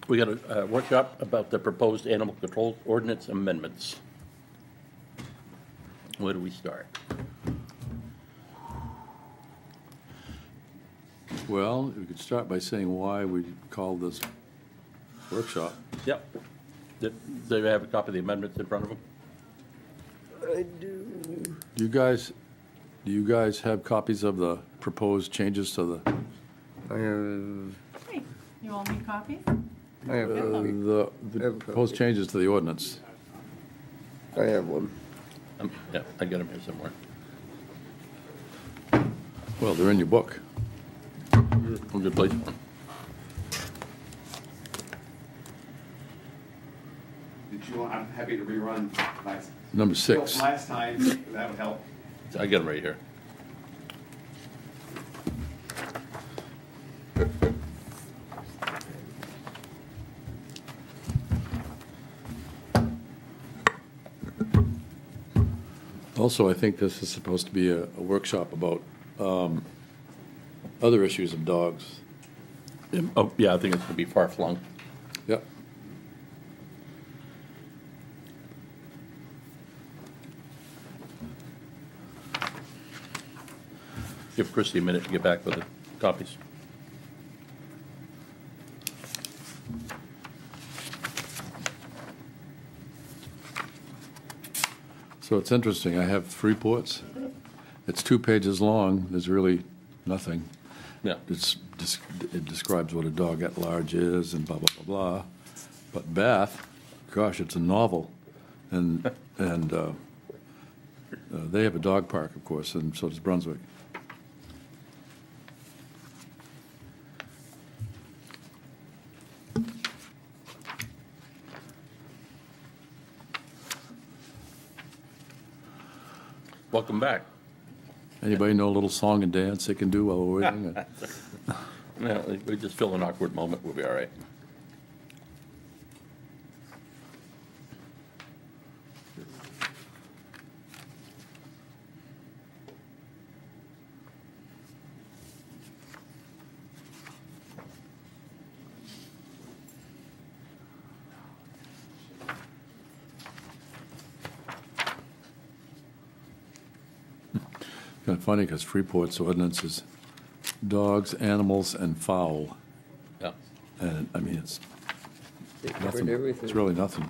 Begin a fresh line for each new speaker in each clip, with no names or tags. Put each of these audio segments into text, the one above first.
We got a workshop about the proposed animal control ordinance amendments. Where do we start?
Well, we could start by saying why we called this workshop.
Yep. Do they have a copy of the amendments in front of them?
I do.
Do you guys have copies of the proposed changes to the,
I have.
Hey, you all need copies?
I have.
the proposed changes to the ordinance?
I have one.
Yeah, I got them here somewhere.
Well, they're in your book.
A good place for them.
Did you want, I'm happy to rerun last.
Number 6.
Last time, that would help.
I got them right here.
Also, I think this is supposed to be a workshop about other issues of dogs.
Oh, yeah, I think it's going to be far flung.
Yep.
Give Christie a minute to get back with the copies.
So it's interesting. I have 3 reports. It's 2 pages long. There's really nothing.
Yeah.
It describes what a dog at large is and blah, blah, blah, blah. But Bath, gosh, it's a novel. And they have a dog park, of course, and so does Brunswick.
Welcome back.
Anybody know a little song and dance they can do while we're waiting?
Yeah, we just feel an awkward moment. We'll be all right.
Kind of funny because Freeport's ordinance is dogs, animals, and fowl.
Yeah.
And, I mean, it's
They covered
nothing.
everything.
It's really nothing.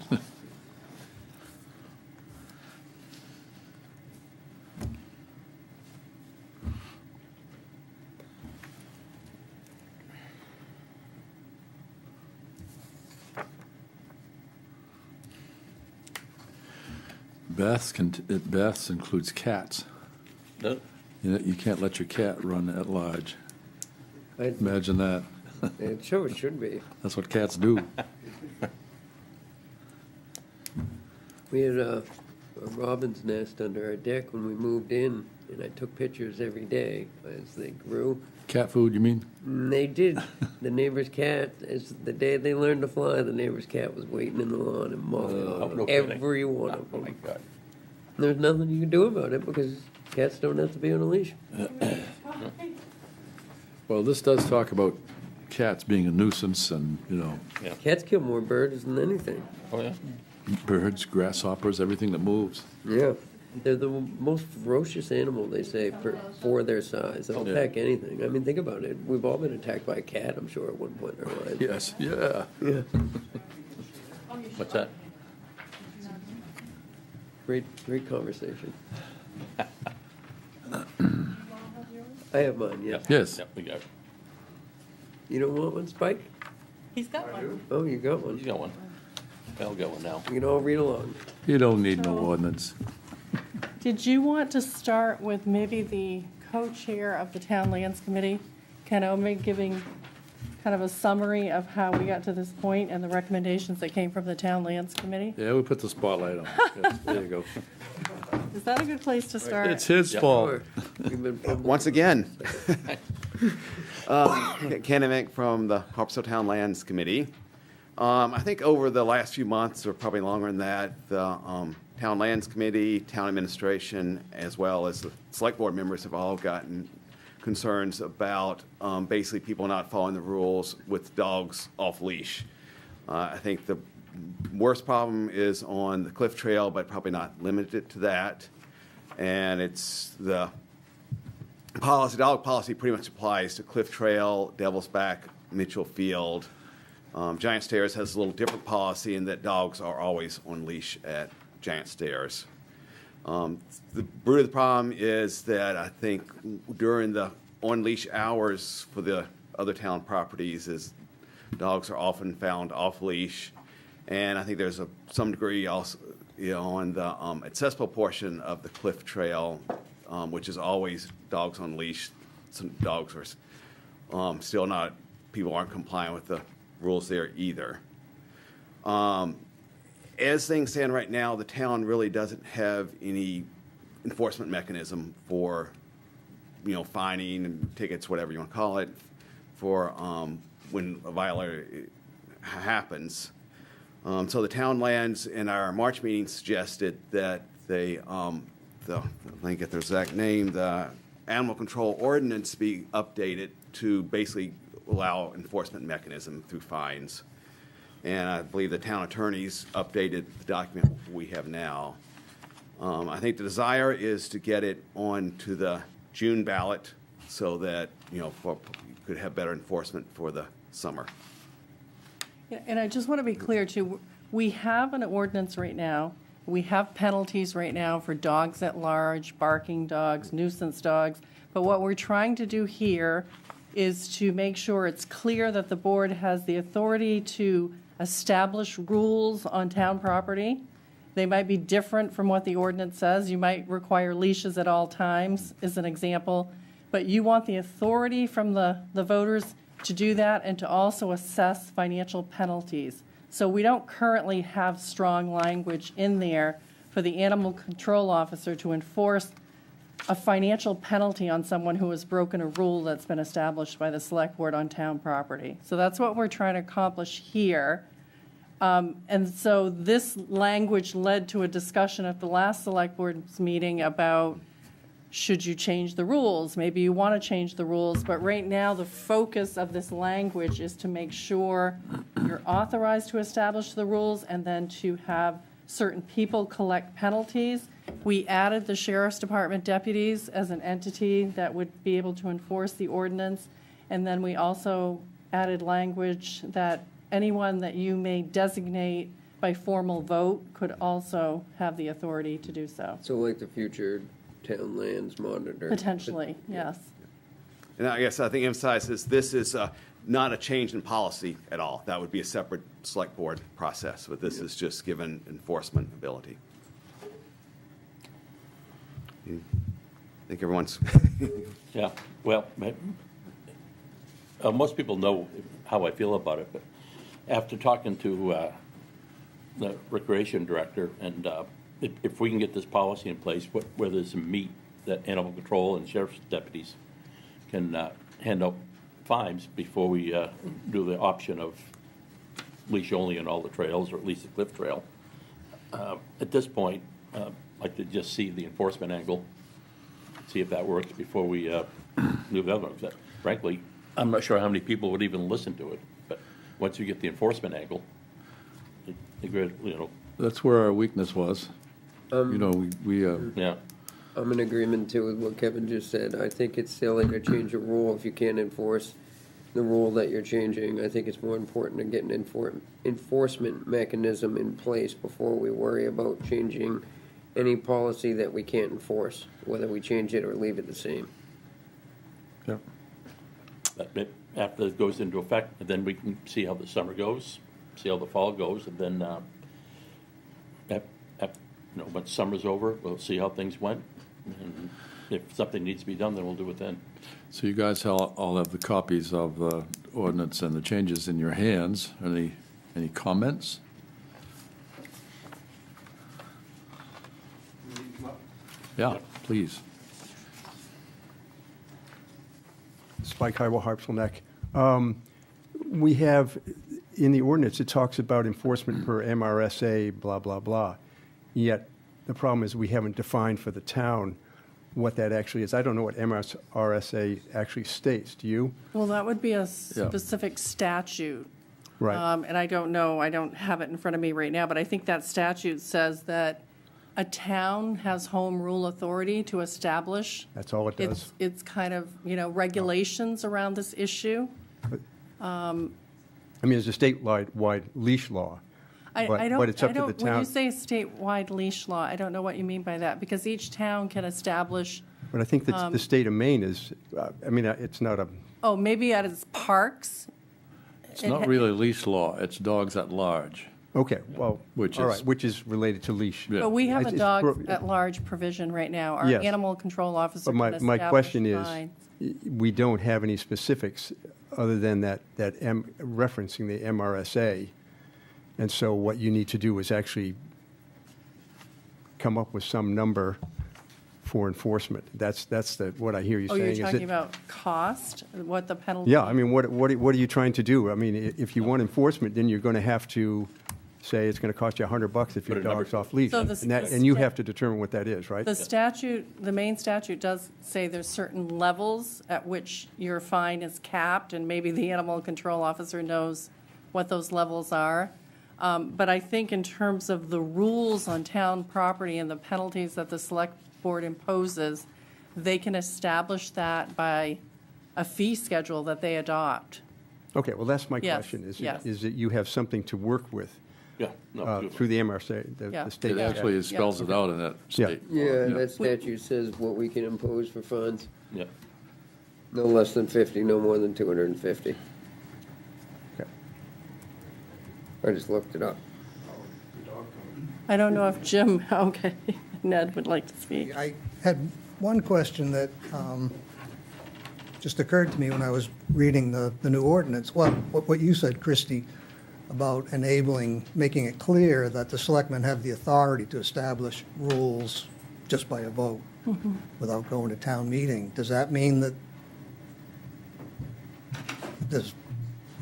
Baths includes cats.
No?
You can't let your cat run at large.
I-
Imagine that.
It sure should be.
That's what cats do.
We had a robin's nest under our deck when we moved in, and I took pictures every day as they grew.
Cat food, you mean?
And they did. The neighbor's cat, as the day they learned to fly, the neighbor's cat was waiting in the lawn and mauling on
no kidding.
every one of
Oh, my
them.
God.
There's nothing you can do about it because cats don't have to be on a leash.
Well, this does talk about cats being a nuisance and,
Cats kill more birds than anything.
Oh, yeah?
birds, grasshoppers, everything that moves.
Yeah. They're the most ferocious animal, they say, for their size. They'll attack anything. I mean, think about it. We've all been attacked by a cat, I'm sure, at one point in our lives.
Yes, yeah.
Yeah.
What's that?
Great conversation. I have mine, yeah.
Yes.
Yep, we got it.
You don't want one, Spike?
He's got one.
Oh, you got one.
You got one. I'll get one now.
You can all read along.
You don't need no ordinance.
Did you want to start with maybe the co-chair of the Town Lands Committee, kind of giving kind of a summary of how we got to this point and the recommendations that came from the Town Lands Committee?
Yeah, we put the spotlight on. Yes, there you go.
Is that a good place to start?
It's his fault.
Sure. We've been public-
Once again, Ken Emick from the Harpswell Town Lands Committee. I think over the last few months, or probably longer than that, the Town Lands Committee, Town Administration, as well as the Select Board members have all gotten concerns about basically people not following the rules with dogs off leash. I think the worst problem is on the Cliff Trail, but probably not limited to that. And it's the policy, dog policy pretty much applies to Cliff Trail, Devil's Back, Mitchell Field. Giant Stairs has a little different policy in that dogs are always on leash at Giant Stairs. The root of the problem is that I think during the on-leash hours for the other town properties is dogs are often found off-leash. And I think there's some degree also, on the accessible portion of the Cliff Trail, which is always dogs on leash. Some dogs are still not, people aren't complying with the rules there either. As things stand right now, the town really doesn't have any enforcement mechanism for, fining and tickets, whatever you want to call it, for when a violator happens. So the town lands in our March meeting suggested that they, let me get the exact name, the animal control ordinance be updated to basically allow enforcement mechanism through fines. And I believe the town attorneys updated the document we have now. I think the desire is to get it on to the June ballot so that, you could have better enforcement for the summer.
Yeah, and I just want to be clear too, we have an ordinance right now. We have penalties right now for dogs at large, barking dogs, nuisance dogs. But what we're trying to do here is to make sure it's clear that the board has the authority to establish rules on town property. They might be different from what the ordinance says. You might require leashes at all times, as an example. But you want the authority from the voters to do that and to also assess financial penalties. So we don't currently have strong language in there for the animal control officer to enforce a financial penalty on someone who has broken a rule that's been established by the select board on town property. So that's what we're trying to accomplish here. And so this language led to a discussion at the last select board's meeting about should you change the rules? Maybe you want to change the rules, but right now the focus of this language is to make sure you're authorized to establish the rules and then to have certain people collect penalties. We added the sheriff's department deputies as an entity that would be able to enforce the ordinance. And then we also added language that anyone that you may designate by formal vote could also have the authority to do so.
So like the future town lands monitor.
Potentially, yes.
And I guess I think emphasizes this is not a change in policy at all. That would be a separate select board process, but this is just given enforcement ability. I think everyone's.
Yeah, well, most people know how I feel about it, but after talking to the recreation director, and if we can get this policy in place, where there's some meat that animal control and sheriff's deputies can hand out fines before we do the option of leash only on all the trails, or at least the Cliff Trail. At this point, I'd like to just see the enforcement angle, see if that works before we do the other ones. Frankly, I'm not sure how many people would even listen to it, but once you get the enforcement angle,
That's where our weakness was.
yeah.
I'm in agreement too with what Kevin just said. I think it's silly to change a rule if you can't enforce the rule that you're changing. I think it's more important to get an enforcement mechanism in place before we worry about changing any policy that we can't enforce, whether we change it or leave it the same.
Yep.
But after it goes into effect, then we can see how the summer goes, see how the fall goes, and then once summer's over, we'll see how things went. And if something needs to be done, then we'll do it then.
So you guys all have the copies of the ordinance and the changes in your hands. Any comments? Yeah, please.
Spike Highwell, Harpswell Neck. We have, in the ordinance, it talks about enforcement per MRSA, blah, blah, blah. Yet, the problem is we haven't defined for the town what that actually is. I don't know what MRSA actually states. Do you?
Well, that would be a specific statute.
Right.
And I don't know, I don't have it in front of me right now, but I think that statute says that a town has home rule authority to establish.
That's all it does.
It's kind of, regulations around this issue.
I mean, there's a statewide leash law. But it's up to the
When
town.
you say statewide leash law, I don't know what you mean by that, because each town can establish,
But I think that the state of Maine is, it's not a,
oh, maybe at its parks.
It's not really leash law, it's dogs at large.
okay, well,
Which
all
is-
right, which is related to leash.
Yeah.
But we have a
It's
dog
pro-
at large provision right now. Our
Yes.
animal control officer
But
can
my
establish
question is,
fines.
we don't have any specifics other than referencing the MRSA. And so what you need to do is actually come up with some number for enforcement. That's what I hear you
Oh,
saying.
you're
is
talking
it-
about cost, what the penalty?
Yeah, I mean, what are you trying to do? I mean, if you want enforcement, then you're going to have to say it's going to cost you $100 if your
Put a number
dog's
to it.
off leash.
So the
And you
sta-
have to determine what that is, right?
The statute, the main statute does say there's certain levels at which your fine is capped, and maybe the animal control officer knows what those levels are. But I think in terms of the rules on town property and the penalties that the select board imposes, they can establish that by a fee schedule that they adopt.
Okay, well, that's my
Yes,
question,
yes.
is that you have something to work with
Yeah, no,
through the MRSA,
Yeah.
the state.
It actually
Yeah.
spells it out in that
Yeah.
state.
Yeah, that statute says what we can impose for fines.
yeah.
No less than 50, no more than 250.
Okay.
I just looked it up.
I don't know if Jim, okay, Ned would like to speak.
I had one question that just occurred to me when I was reading the new ordinance. Well, what you said, Christie, about making it clear that the selectmen have the authority to establish rules just by a vote without going to town meeting. Does that mean that,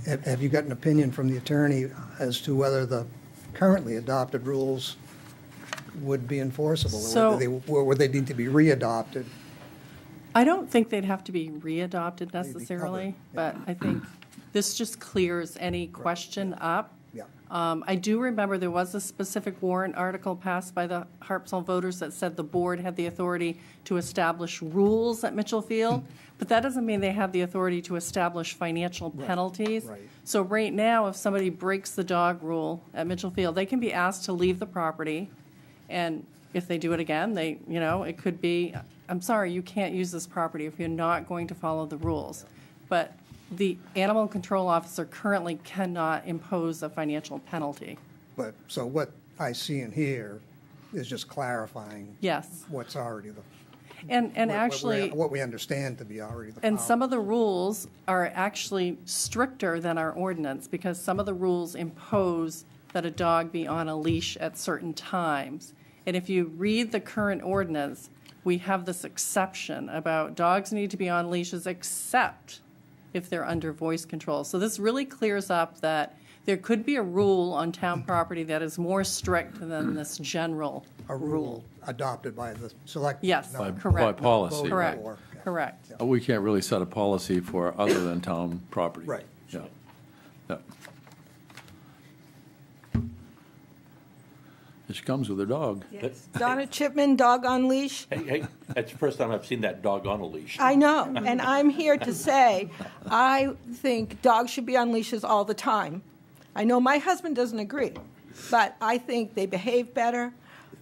have you got an opinion from the attorney as to whether the currently adopted rules would be enforceable? Or would they need to be readopted?
I don't think they'd have to be readopted
Maybe
necessarily,
covered,
but I think this just clears any question up.
Yeah.
I do remember there was a specific warrant article passed by the Harpswell voters that said the board had the authority to establish rules at Mitchell Field, but that doesn't mean they have the authority to establish financial penalties.
right.
So right now, if somebody breaks the dog rule at Mitchell Field, they can be asked to leave the property, and if they do it again, it could be, I'm sorry, you can't use this property if you're not going to follow the rules. But the animal control officer currently cannot impose a financial penalty.
But, so what I see in here is just clarifying
Yes.
what's already the.
And actually,
What we understand to be already the.
and
power.
some of the rules are actually stricter than our ordinance, because some of the rules impose that a dog be on a leash at certain times. And if you read the current ordinance, we have this exception about dogs need to be on leashes except if they're under voice control. So this really clears up that there could be a rule on town property that is more strict than this general
A rule adopted by the select.
Yes,
no,
By
correct.
policy.
Correct,
Or- yeah.
correct.
We can't really set a policy for other than town property.
Right.
Yeah. Yeah. And she comes with her dog.
Donna Chipman, dog on leash.
Hey, that's the first time I've seen that dog on a leash.
I know, and I'm here to say, I think dogs should be on leashes all the time. I know my husband doesn't agree, but I think they behave better.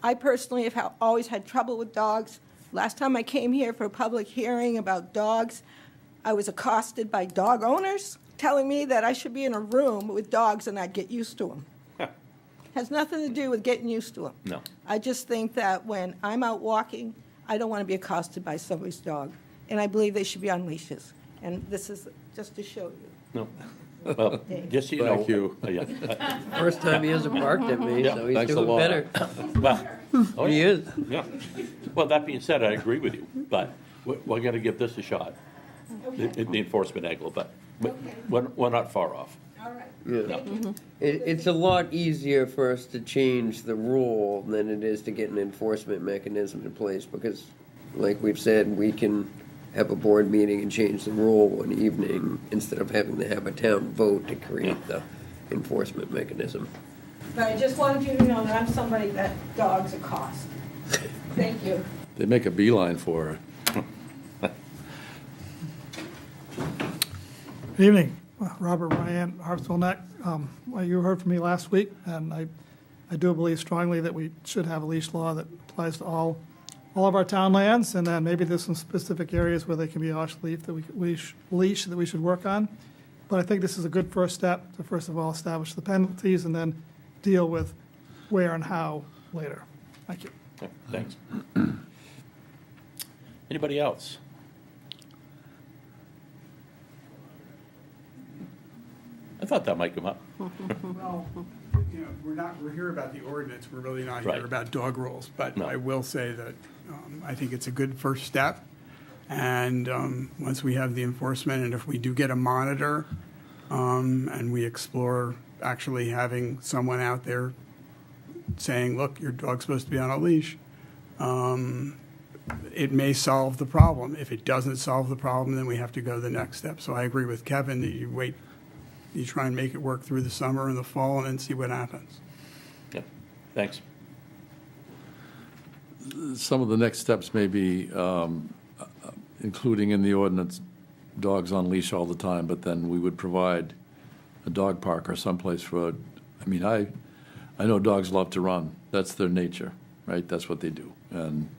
I personally have always had trouble with dogs. Last time I came here for a public hearing about dogs, I was accosted by dog owners telling me that I should be in a room with dogs and I'd get used to them. Has nothing to do with getting used to them.
No.
I just think that when I'm out walking, I don't want to be accosted by somebody's dog. And I believe they should be on leashes. And this is just to show you.
No. Well, just so you know.
Thank you.
Yeah.
First time he hasn't barked at me,
Yeah,
so he's
thanks a
doing
lot.
better.
Well, oh,
He
yeah,
is.
yeah. Well, that being said, I agree with you, but we're gonna give this a shot. The enforcement angle, but we're not far off.
Yeah. It's a lot easier for us to change the rule than it is to get an enforcement mechanism in place, because, like we've said, we can have a board meeting and change the rule one evening instead of having to have a town vote to create the enforcement mechanism.
But I just wanted you to know that I'm somebody that dogs are cost. Thank you.
They make a beeline for her.
Good evening, Robert Ryan, Harpswell Neck. Well, you heard from me last week, and I do believe strongly that we should have a leash law that applies to all of our town lands, and then maybe there's some specific areas where they can be off leash that we should work on. But I think this is a good first step to first of all establish the penalties and then deal with where and how later. Thank you.
Yeah, thanks. Anybody else? I thought that might come up.
Well, we're here about the ordinance, we're really not
Right.
here about dog rules, but
No.
I will say that I think it's a good first step, and once we have the enforcement, and if we do get a monitor, and we explore actually having someone out there saying, look, your dog's supposed to be on a leash, it may solve the problem. If it doesn't solve the problem, then we have to go the next step. So I agree with Kevin that you try and make it work through the summer and the fall and then see what happens.
Yep, thanks.
Some of the next steps may be including in the ordinance dogs on leash all the time, but then we would provide a dog park or someplace for, I know dogs love to run. That's their nature, right? That's what they do. And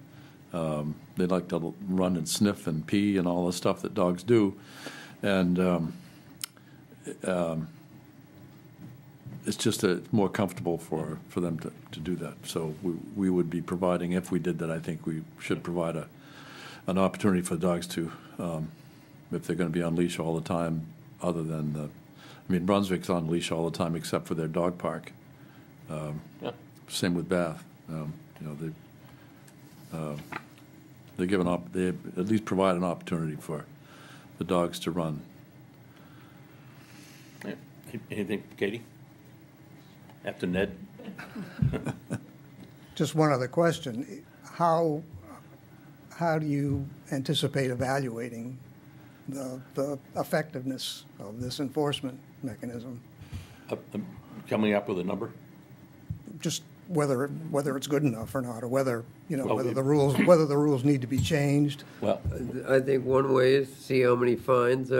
they like to run and sniff and pee and all the stuff that dogs do. And it's just more comfortable for them to do that. So we would be providing, if we did that, I think we should provide an opportunity for dogs to, if they're going to be on leash all the time, other than Brunswick's on leash all the time except for their dog park.
Yeah.
Same with Bath. They at least provide an opportunity for the dogs to run.
Yeah. Anything, Katie? After Ned?
Just one other question. How do you anticipate evaluating the effectiveness of this enforcement mechanism?
Coming up with a number?
Just whether it's good enough or not, or whether
Well,
whether the rules need to be changed.
Well,
I think one way is to see how many fines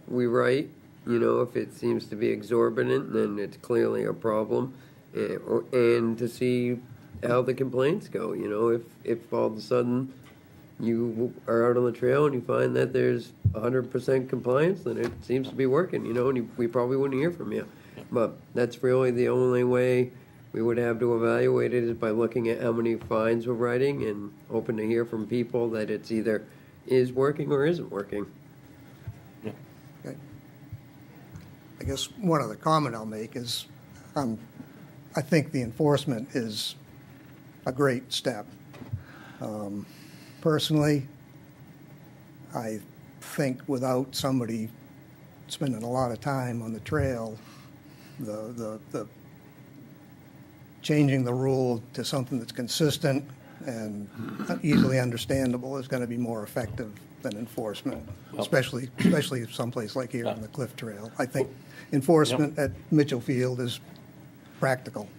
we write. If it seems to be exorbitant, then it's clearly a problem. And to see how the complaints go. If all of a sudden you are out on the trail and you find that there's 100% compliance, then it seems to be working, and we probably wouldn't hear from you. But that's really the only way we would have to evaluate it, is by looking at how many fines we're writing and hoping to hear from people that it's either is working or isn't working.
Okay. I guess one other comment I'll make is I think the enforcement is a great step. Personally, I think without somebody spending a lot of time on the trail, the changing the rule to something that's consistent and easily understandable is going to be more effective than enforcement, especially someplace like here on the Cliff Trail. I think enforcement at Mitchell Field is practical.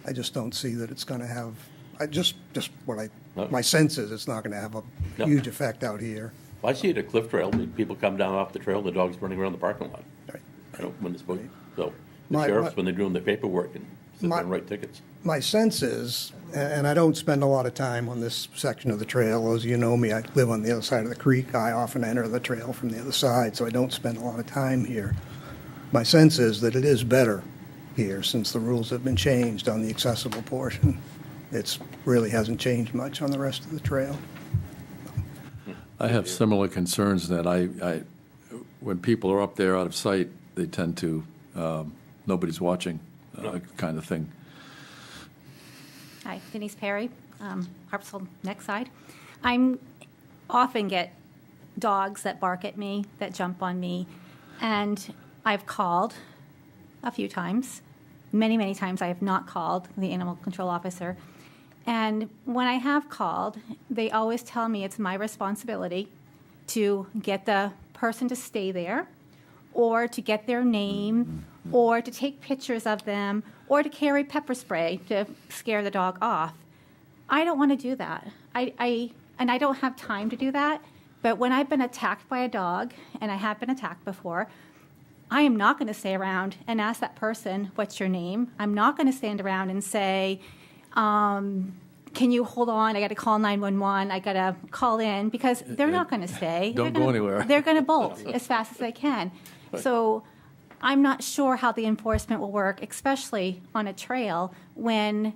I just don't see that it's going to have. My sense is it's not going to have a huge effect out here.
Well, I see it at Cliff Trail. People come down off the trail, the dog's running around the parking lot.
Right.
When it's supposed. So the
My-
sheriffs,
my-
when they're doing their paperwork and sit
My-
there and write tickets.
My sense is, and I don't spend a lot of time on this section of the trail. As you know me, I live on the other side of the creek. I often enter the trail from the other side, so I don't spend a lot of time here. My sense is that it is better here since the rules have been changed on the accessible portion. It really hasn't changed much on the rest of the trail.
I have similar concerns that when people are up there out of sight, they tend to, nobody's watching kind of thing.
Hi, Denise Perry, Harpswell Neck side. I often get dogs that bark at me, that jump on me, and I've called a few times. Many, many times I have not called the animal control officer. And when I have called, they always tell me it's my responsibility to get the person to stay there or to get their name, or to take pictures of them, or to carry pepper spray to scare the dog off. I don't want to do that. And I don't have time to do that. But when I've been attacked by a dog, and I have been attacked before, I am not going to stay around and ask that person, what's your name? I'm not going to stand around and say, can you hold on? I got to call 911. I got to call in, because they're not going to stay.
Don't go anywhere.
They're going to bolt as fast as they can. So I'm not sure how the enforcement will work, especially on a trail when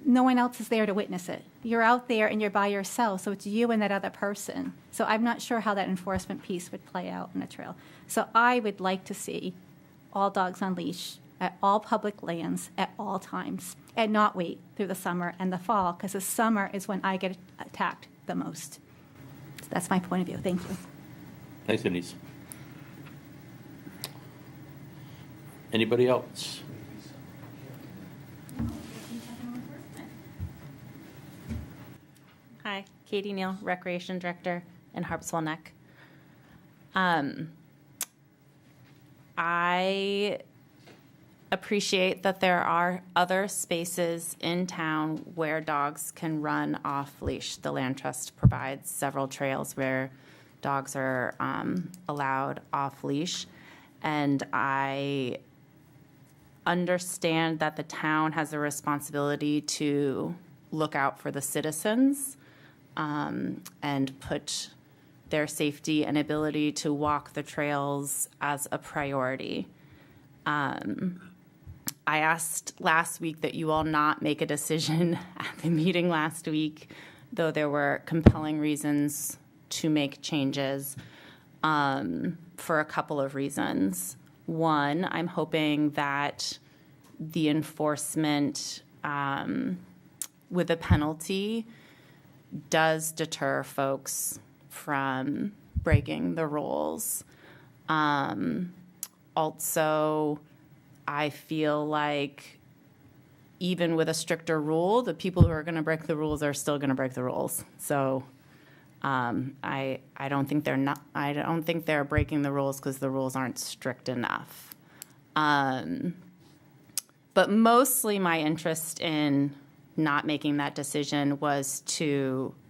no one else is there to witness it. You're out there and you're by yourself, so it's you and that other person. So I'm not sure how that enforcement piece would play out on a trail. So I would like to see all dogs on leash at all public lands at all times, and not wait through the summer and the fall, because the summer is when I get attacked the most. So that's my point of view. Thank you.
Thanks, Denise. Anybody else?
Hi, Katie Neal, Recreation Director in Harpswell Neck. I appreciate that there are other spaces in town where dogs can run off leash. The Land Trust provides several trails where dogs are allowed off leash, and I understand that the town has a responsibility to look out for the citizens and put their safety and ability to walk the trails as a priority. I asked last week that you all not make a decision at the meeting last week, though there were compelling reasons to make changes for a couple of reasons. One, I'm hoping that the enforcement with a penalty does deter folks from breaking the rules. Also, I feel like even with a stricter rule, the people who are going to break the rules are still going to break the rules. So I don't think they're breaking the rules because the rules aren't strict enough. But mostly my interest in not making that decision was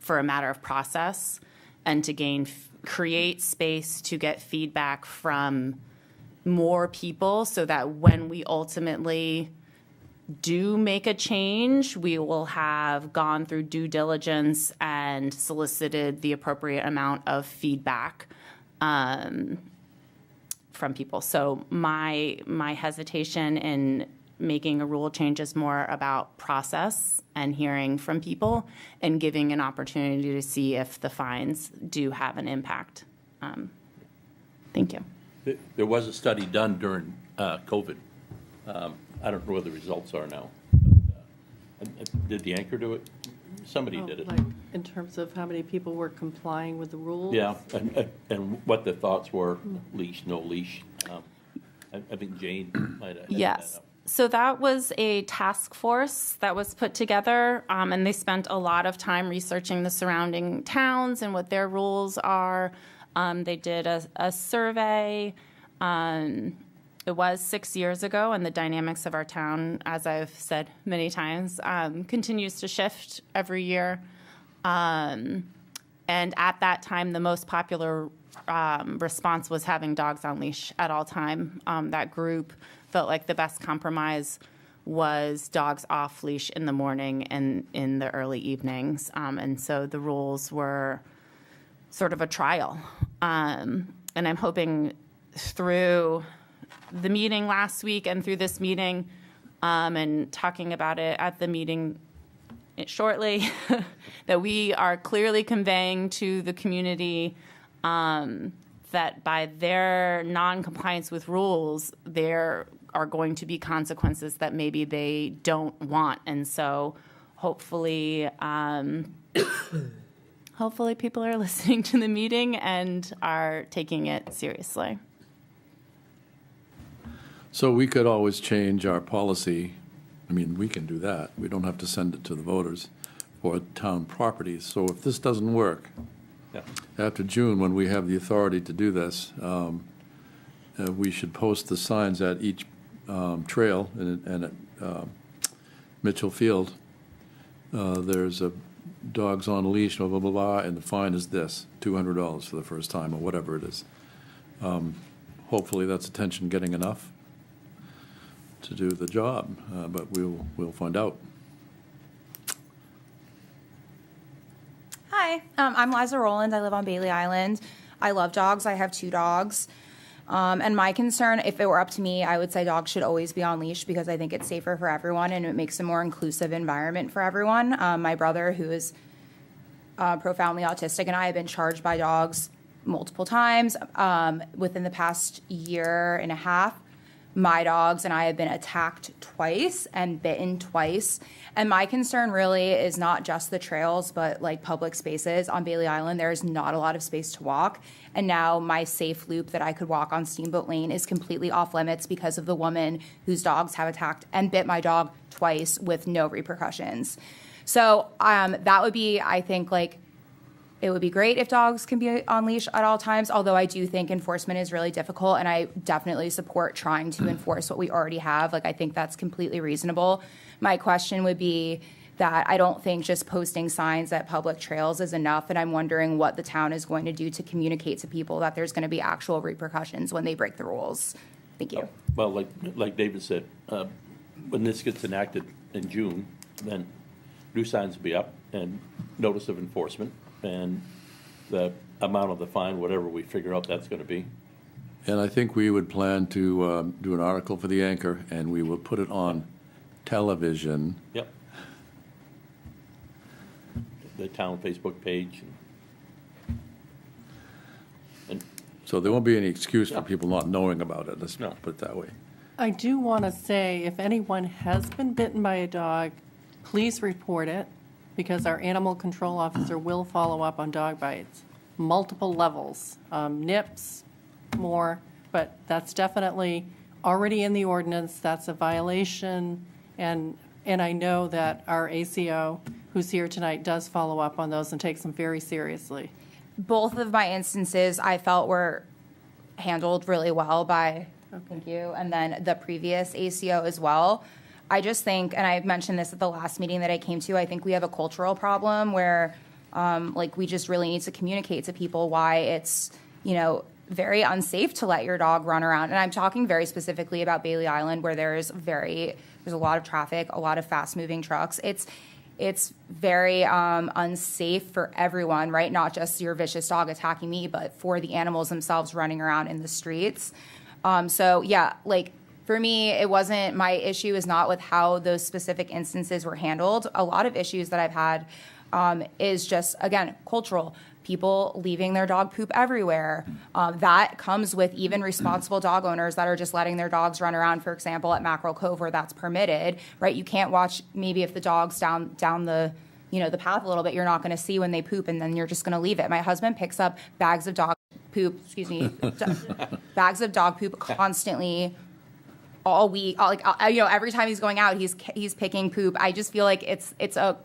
for a matter of process and to create space to get feedback from more people, so that when we ultimately do make a change, we will have gone through due diligence and solicited the appropriate amount of feedback from people. So my hesitation in making a rule change is more about process and hearing from people and giving an opportunity to see if the fines do have an impact. Thank you.
There was a study done during COVID. I don't know what the results are now. But, did the anchor do it? Somebody did it.
Like in terms of how many people were complying with the rules?
Yeah, and what the thoughts were, leash, no leash. I think Jane might have.
Yes. So that was a task force that was put together, and they spent a lot of time researching the surrounding towns and what their rules are. They did a survey. It was 6 years ago, and the dynamics of our town, as I've said many times, continues to shift every year. And at that time, the most popular response was having dogs on leash at all time. That group felt like the best compromise was dogs off leash in the morning and in the early evenings. And so the rules were sort of a trial. And I'm hoping through the meeting last week and through this meeting and talking about it at the meeting shortly, that we are clearly conveying to the community that by their non-compliance with rules, there are going to be consequences that maybe they don't want. And so hopefully people are listening to the meeting and are taking it seriously.
So we could always change our policy. I mean, we can do that. We don't have to send it to the voters for town properties. So if this doesn't work,
Yeah.
after June, when we have the authority to do this, we should post the signs at each trail and at Mitchell Field. There's a dogs on leash, blah, blah, blah, blah, and the fine is this, $200 for the first time, or whatever it is. Hopefully that's attention getting enough to do the job, but we'll find out.
Hi, I'm Liza Rowland. I live on Bailey Island. I love dogs. I have 2 dogs. And my concern, if it were up to me, I would say dogs should always be on leash because I think it's safer for everyone and it makes a more inclusive environment for everyone. My brother, who is profoundly autistic, and I have been charged by dogs multiple times within the past year and a half. My dogs and I have been attacked twice and bitten twice. And my concern really is not just the trails, but like public spaces. On Bailey Island, there is not a lot of space to walk. And now my safe loop that I could walk on Steamboat Lane is completely off limits because of the woman whose dogs have attacked and bit my dog twice with no repercussions. So that would be, I think, like, it would be great if dogs can be on leash at all times, although I do think enforcement is really difficult, and I definitely support trying to enforce what we already have. Like, I think that's completely reasonable. My question would be that I don't think just posting signs at public trails is enough, and I'm wondering what the town is going to do to communicate to people that there's going to be actual repercussions when they break the rules. Thank you.
Well, like David said, when this gets enacted in June, then new signs will be up and notice of enforcement, and the amount of the fine, whatever we figure out that's going to be.
And I think we would plan to do an article for the Anchor, and we will put it on television.
Yep. The town Facebook page. And
So there won't be any excuse for people not knowing about it, let's
No.
put it that way.
I do want to say, if anyone has been bitten by a dog, please report it, because our animal control officer will follow up on dog bites. Multiple levels, nips, more, but that's definitely already in the ordinance. That's a violation, and I know that our ACO, who's here tonight, does follow up on those and takes them very seriously.
Both of my instances I felt were handled really well by, thank you, and then the previous ACO as well. I just think, and I mentioned this at the last meeting that I came to, I think we have a cultural problem where, like, we just really need to communicate to people why it's, very unsafe to let your dog run around. And I'm talking very specifically about Bailey Island, where there's a lot of traffic, a lot of fast-moving trucks. It's very unsafe for everyone, right? Not just your vicious dog attacking me, but for the animals themselves running around in the streets. So yeah, like, for me, it wasn't, my issue is not with how those specific instances were handled. A lot of issues that I've had is just, again, cultural. People leaving their dog poop everywhere. That comes with even responsible dog owners that are just letting their dogs run around, for example, at Mackerel Cove, where that's permitted, right? You can't watch, maybe if the dog's down the the path a little bit, you're not going to see when they poop, and then you're just going to leave it. My husband picks up bags of dog poop, bags of dog poop constantly all week. Every time he's going out, he's picking poop. I just feel like it's a,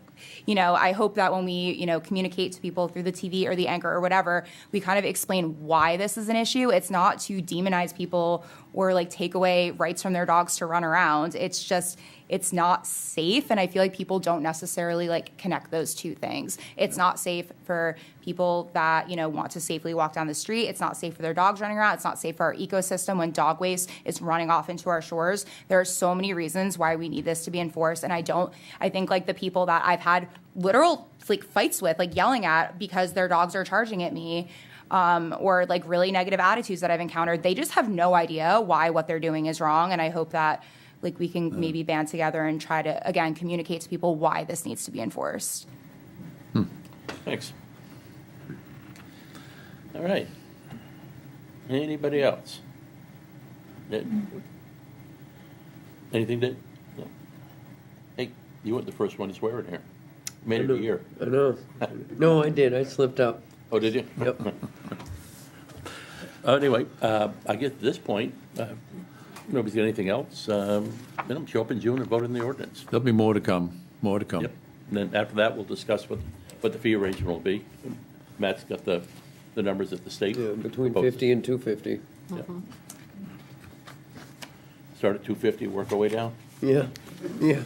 I hope that when we, communicate to people through the TV or the Anchor or whatever, we kind of explain why this is an issue. It's not to demonize people or like take away rights from their dogs to run around. It's just, it's not safe. And I feel like people don't necessarily like connect those two things. It's not safe for people that, want to safely walk down the street. It's not safe for their dogs running around. It's not safe for our ecosystem when dog waste is running off into our shores. There are so many reasons why we need this to be enforced. And I think like the people that I've had literal like fights with, like yelling at because their dogs are charging at me, or like really negative attitudes that I've encountered, they just have no idea why what they're doing is wrong. And I hope that like we can maybe band together and try to, again, communicate to people why this needs to be enforced.
Thanks. All right. Anybody else? Anything that? No. Hey, you weren't the first one to swear in here. Made it a year.
I know. No, I did. I slipped up.
Oh, did you?
Yep.
Anyway, I guess at this point, nobody's got anything else. Show up in June and vote in the ordinance.
There'll be more to come, more to come.
Yep. And then after that, we'll discuss what the fee arrangement will be. Matt's got the numbers at the state.
Yeah, between
proposes.
50 and 250.
Yeah. Start at 250, work our way down?
Yeah, yeah.